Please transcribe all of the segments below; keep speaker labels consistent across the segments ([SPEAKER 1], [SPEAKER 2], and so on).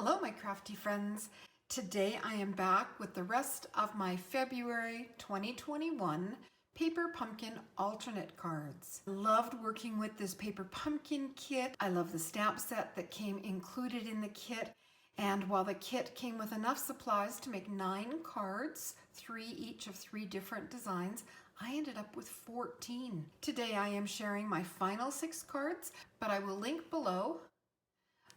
[SPEAKER 1] Hello, my crafty friends. Today I am back with the rest of my February 2021 paper pumpkin alternate cards. Loved working with this paper pumpkin kit. I love the stamp set that came included in the kit. And while the kit came with enough supplies to make 9 cards, 3 each of 3 different designs, I ended up with 14. Today I am sharing my final 6 cards, but I will link below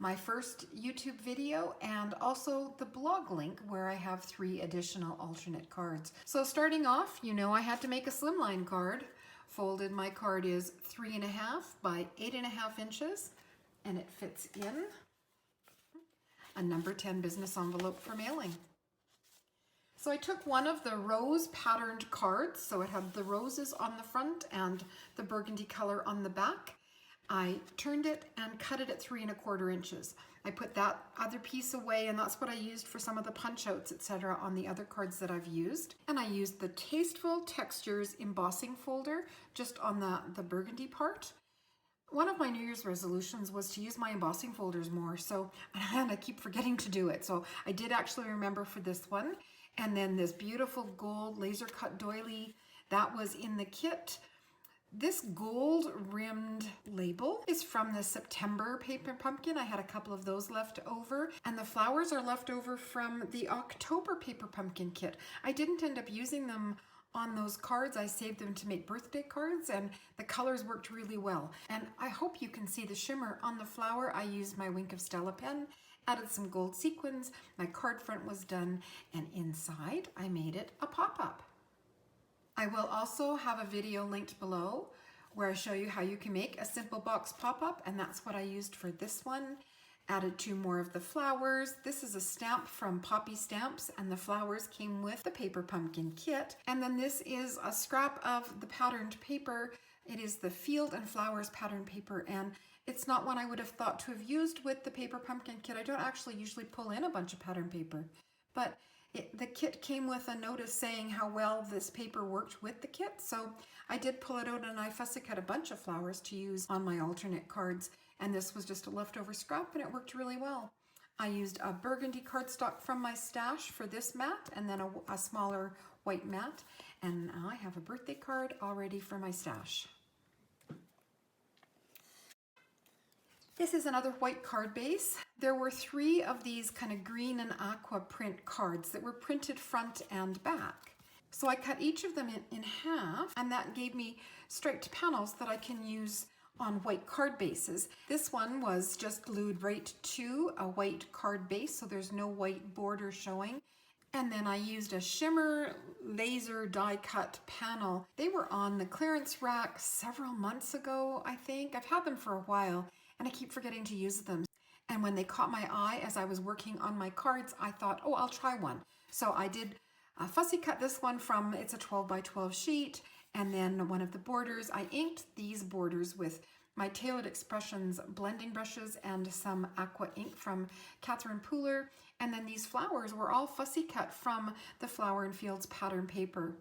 [SPEAKER 1] my first YouTube video and also the blog link where I have 3 additional alternate cards. So starting off, you know I had to make a slimline card. Folded, my card is 3.5 by 8.5 inches and it fits in a number 10 business envelope for mailing. So I took one of the rose patterned cards, so it had the roses on the front and the burgundy color on the back. I turned it and cut it at 3.25 inches. I put that other piece away, and that's what I used for some of the punch outs, etc. on the other cards that I've used. And I used the Tasteful Textures embossing folder just on the burgundy part. One of my New Year's resolutions was to use my embossing folders more, and I keep forgetting to do it. So I did actually remember for this one. And then this beautiful gold laser cut doily, that was in the kit. This gold rimmed label is from the September paper pumpkin. I had a couple of those left over, and the flowers are left over from the October paper pumpkin kit. I didn't end up using them on those cards. I saved them to make birthday cards, and the colors worked really well. And I hope you can see the shimmer on the flower. I used my Wink of Stella pen, added some gold sequins, my card front was done, and inside I made it a pop-up. I will also have a video linked below where I show you how you can make a simple box pop-up, and that's what I used for this one. Added 2 more of the flowers. This is a stamp from Poppy Stamps, and the flowers came with the paper pumpkin kit. And then this is a scrap of the patterned paper. It is the Field and Flowers pattern paper, and it's not one I would have thought to have used with the paper pumpkin kit. I don't actually usually pull in a bunch of pattern paper, but the kit came with a notice saying how well this paper worked with the kit, so I did pull it out and I fussy cut a bunch of flowers to use on my alternate cards, and this was just a leftover scrap and it worked really well. I used a burgundy cardstock from my stash for this mat, and then a smaller white mat, and I have a birthday card all ready for my stash. This is another white card base. There were 3 of these kind of green and aqua print cards that were printed front and back. So I cut each of them in half, and that gave me striped panels that I can use on white card bases. This one was just glued right to a white card base, so there's no white border showing. And then I used a shimmer laser die cut panel. They were on the clearance rack several months ago, I think. I've had them for a while, and I keep forgetting to use them. And when they caught my eye as I was working on my cards, I thought, oh, I'll try one. So I did fussy cut this one from, it's a 12 by 12 sheet, and then one of the borders, I inked these borders with my Tailored Expressions blending brushes and some aqua ink from Catherine Pooler. And then these flowers were all fussy cut from the Flower and Fields pattern paper.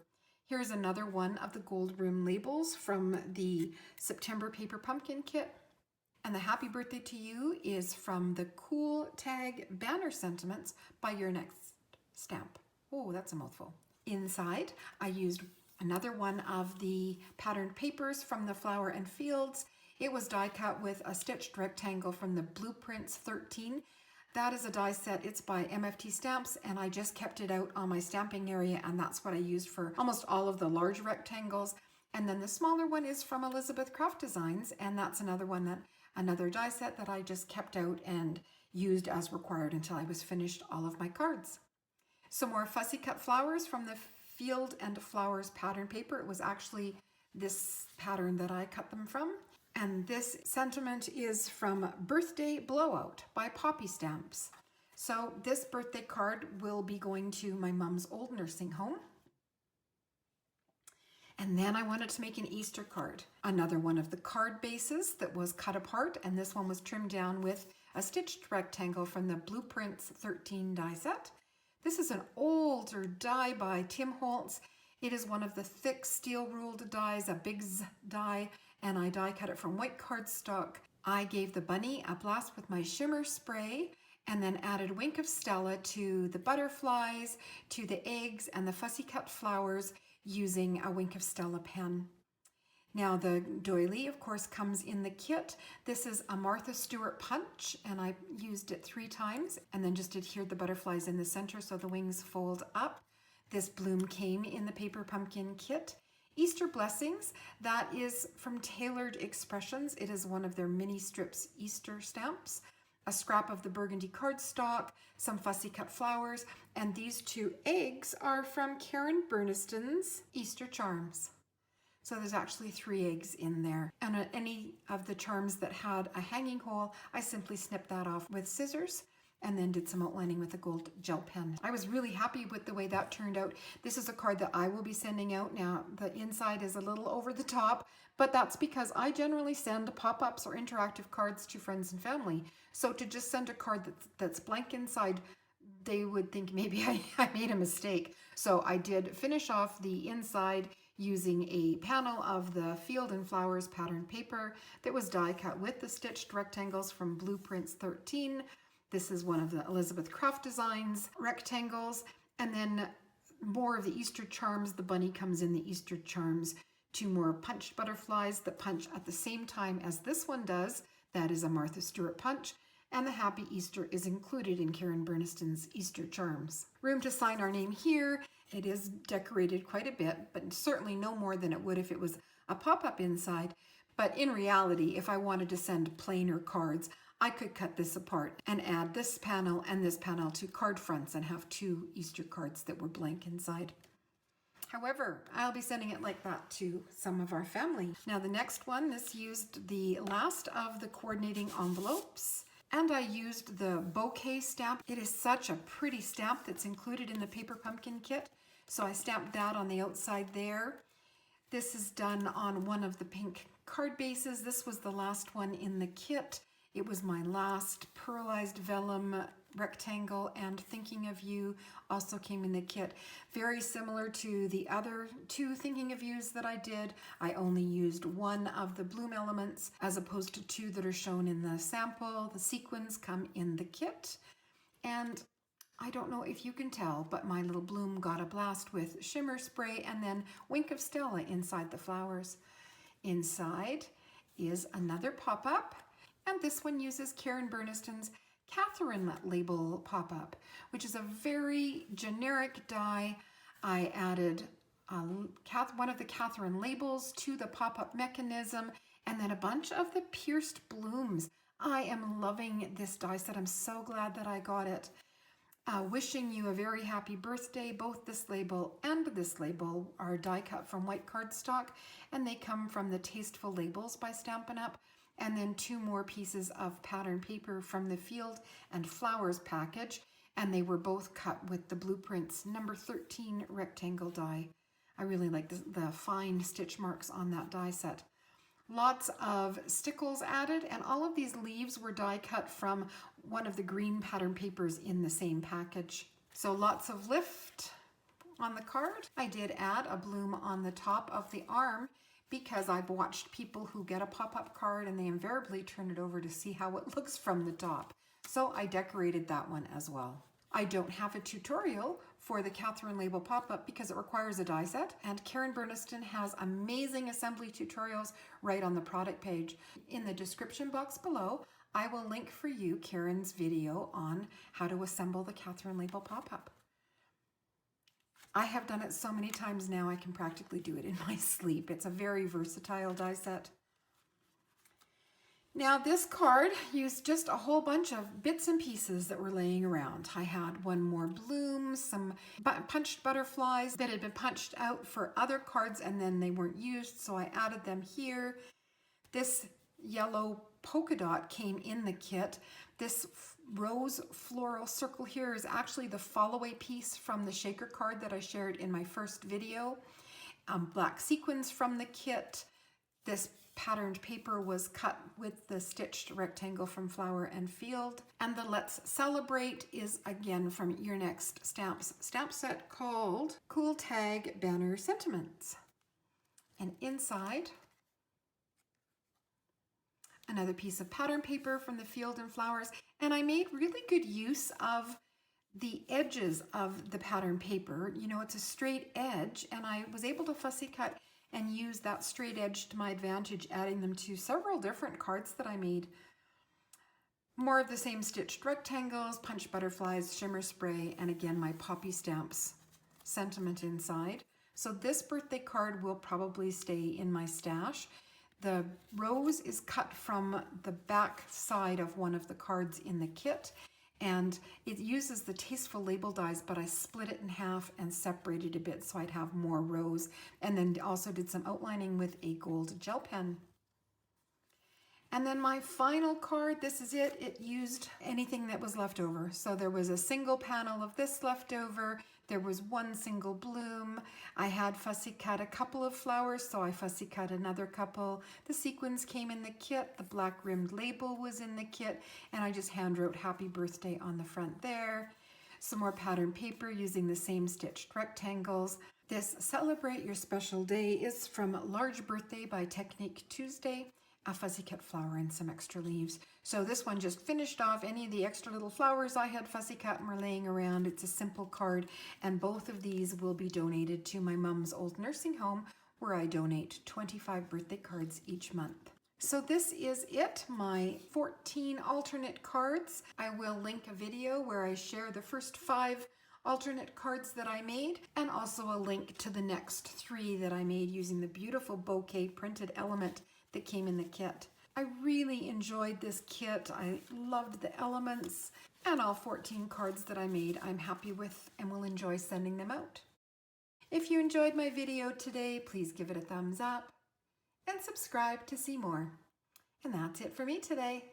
[SPEAKER 1] Here's another one of the gold rim labels from the September paper pumpkin kit. And the Happy Birthday to You is from the Cool Tag Banner Sentiments by Your Next Stamp. Oh, that's a mouthful. Inside, I used another one of the patterned papers from the Flower and Fields. It was die cut with a stitched rectangle from the Blueprints 13. That is a die set. It's by MFT Stamps, and I just kept it out on my stamping area, and that's what I used for almost all of the large rectangles. And then the smaller one is from Elizabeth Craft Designs, and that's another die set that I just kept out and used as required until I was finished all of my cards. Some more fussy cut flowers from the Field and Flowers pattern paper. It was actually this pattern that I cut them from. And this sentiment is from Birthday Blowout by Poppy Stamps. So this birthday card will be going to my mom's old nursing home. And then I wanted to make an Easter card. Another one of the card bases that was cut apart, and this one was trimmed down with a stitched rectangle from the Blueprints 13 die set. This is an older die by Tim Holtz. It is one of the thick steel ruled dies, a big Z die, and I die cut it from white cardstock. I gave the bunny a blast with my shimmer spray, and then added Wink of Stella to the butterflies, to the eggs, and the fussy cut flowers using a Wink of Stella pen. Now the doily, of course, comes in the kit. This is a Martha Stewart punch, and I used it 3 times and then just adhered the butterflies in the center so the wings fold up. This bloom came in the Paper Pumpkin kit. Easter Blessings, that is from Tailored Expressions. It is one of their mini strips Easter stamps. A scrap of the burgundy cardstock, some fussy cut flowers, and these 2 eggs are from Karen Burniston's Easter Charms. So there's actually 3 eggs in there. And on any of the charms that had a hanging hole, I simply snipped that off with scissors and then did some outlining with a gold gel pen. I was really happy with the way that turned out. This is a card that I will be sending out now. The inside is a little over the top, but that's because I generally send pop-ups or interactive cards to friends and family. So to just send a card that's blank inside, they would think maybe I made a mistake. So I did finish off the inside using a panel of the Field and Flowers pattern paper that was die cut with the stitched rectangles from Blueprints 13. This is one of the Elizabeth Craft Designs rectangles. And then more of the Easter charms. The bunny comes in the Easter charms. 2 more punched butterflies that punch at the same time as this one does. That is a Martha Stewart punch. And the Happy Easter is included in Karen Burniston's Easter Charms. Room to sign our name here. It is decorated quite a bit, but certainly no more than it would if it was a pop-up inside. But in reality, if I wanted to send plainer cards, I could cut this apart and add this panel and this panel to card fronts and have 2 Easter cards that were blank inside. However, I'll be sending it like that to some of our family. Now the next one, this used the last of the coordinating envelopes. And I used the bouquet stamp. It is such a pretty stamp that's included in the Paper Pumpkin kit. So I stamped that on the outside there. This is done on one of the pink card bases. This was the last one in the kit. It was my last pearlized vellum rectangle, and Thinking of You also came in the kit. Very similar to the other 2 Thinking of Yous that I did. I only used 1 of the bloom elements as opposed to 2 that are shown in the sample. The sequins come in the kit. And I don't know if you can tell, but my little bloom got a blast with shimmer spray and then Wink of Stella inside the flowers. Inside is another pop-up, and this one uses Karen Burniston's Catherine label pop-up, which is a very generic die. I added one of the Catherine labels to the pop-up mechanism and then a bunch of the pierced blooms. I am loving this die set. I'm so glad that I got it. Wishing you a very happy birthday. Both this label and this label are die cut from white cardstock, and they come from the Tasteful Labels by Stampin' Up. And then 2 more pieces of pattern paper from the Field and Flowers package, and they were both cut with the Blueprints number 13 rectangle die. I really like the fine stitch marks on that die set. Lots of stickles added, and all of these leaves were die cut from one of the green pattern papers in the same package. So lots of lift on the card. I did add a bloom on the top of the arm because I've watched people who get a pop-up card and they invariably turn it over to see how it looks from the top. So I decorated that one as well. I don't have a tutorial for the Catherine label pop-up because it requires a die set, and Karen Burniston has amazing assembly tutorials right on the product page. In the description box below, I will link for you Karen's video on how to assemble the Catherine label pop-up. I have done it so many times now I can practically do it in my sleep. It's a very versatile die set. Now this card used just a whole bunch of bits and pieces that were laying around. I had 1 more bloom, some punched butterflies that had been punched out for other cards and then they weren't used, so I added them here. This yellow polka dot came in the kit. This rose floral circle here is actually the follow-away piece from the shaker card that I shared in my first video. Black sequins from the kit. This patterned paper was cut with the stitched rectangle from Flower and Field. And the Let's Celebrate is again from Your Next Stamps stamp set called Cool Tag Banner Sentiments. And inside, another piece of pattern paper from the Field and Flowers, and I made really good use of the edges of the pattern paper. You know, it's a straight edge, and I was able to fussy cut and use that straight edge to my advantage, adding them to several different cards that I made. More of the same stitched rectangles, punch butterflies, shimmer spray, and again my poppy stamps sentiment inside. So this birthday card will probably stay in my stash. The rose is cut from the back side of one of the cards in the kit, and it uses the Tasteful Label dies, but I split it in half and separated a bit so I'd have more rose, and then also did some outlining with a gold gel pen. And then my final card, this is it. It used anything that was left over. So there was a single panel of this left over. There was one single bloom. I had fussy cut a couple of flowers, so I fussy cut another couple. The sequins came in the kit. The black rimmed label was in the kit. And I just hand wrote happy birthday on the front there. Some more pattern paper using the same stitched rectangles. This Celebrate Your Special Day is from Large Birthday by Technique Tuesday. A fussy cut flower and some extra leaves. So this one just finished off any of the extra little flowers I had fussy cut and were laying around. It's a simple card, and both of these will be donated to my mom's old nursing home, where I donate 25 birthday cards each month. So this is it, my 14 alternate cards. I will link a video where I share the first 5 alternate cards that I made, and also a link to the next 3 that I made using the beautiful bouquet printed element that came in the kit. I really enjoyed this kit. I loved the elements, and all 14 cards that I made I'm happy with and will enjoy sending them out. If you enjoyed my video today, please give it a thumbs up and subscribe to see more. And that's it for me today.